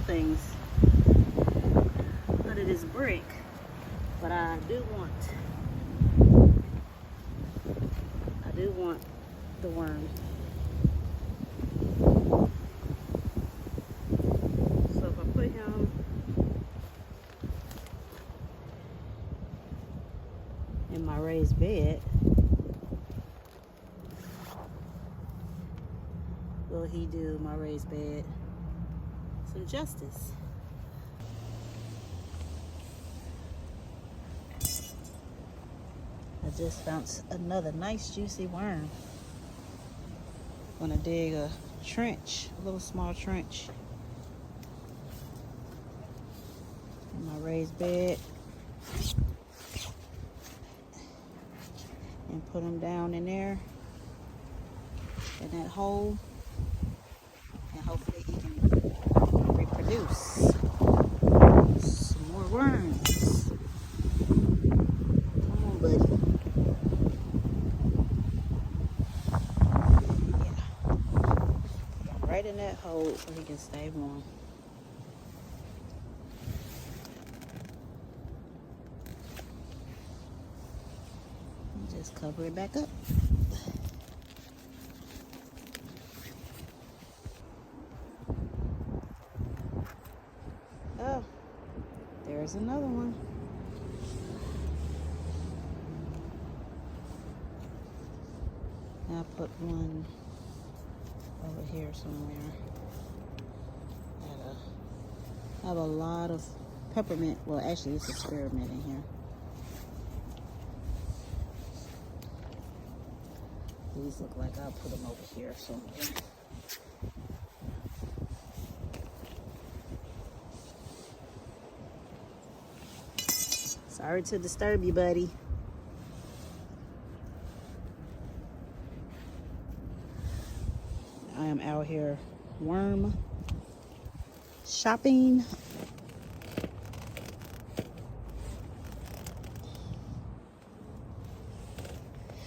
things under this brick, but I do want the worm. So if I put him in my raised bed, will he do my raised bed some justice? I just found another nice juicy worm. I'm gonna dig a trench, a little small trench in my raised bed and put them down in there in that hole, and hopefully he can reproduce some more worms. Come on, buddy. Yeah. Right in that hole so he can stay warm. Just cover it back up. Oh, there's another one. I'll put one over here somewhere. I have a lot of peppermint. Well, actually, it's a spearmint in here. These look like I'll put them over here somewhere. Sorry to disturb you, buddy. I am out here worm shopping.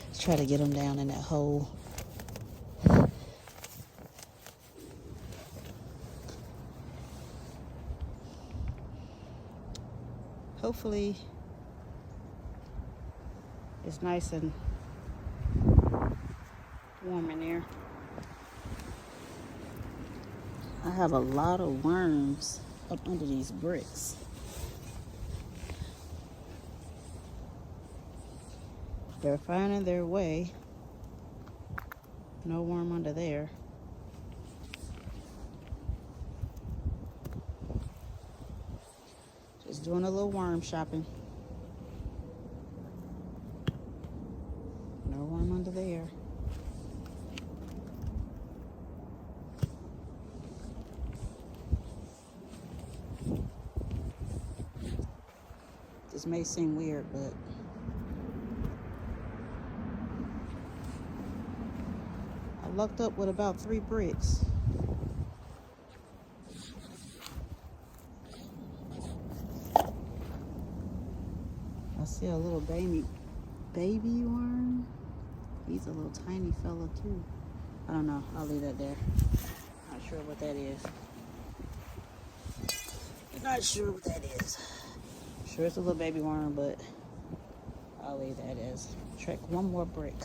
Let's try to get them down in that hole. Hopefully it's nice and warm in there. I have a lot of worms up under these bricks. They're finding their way. No worm under there. Just doing a little worm shopping. No worm under there. This may seem weird, but I lucked up with about 3 bricks. I see a little baby worm. He's a little tiny fella too. I don't know. I'll leave that there. Not sure what that is. Not sure what that is. Sure it's a little baby worm, but I'll leave that as. Check one more brick.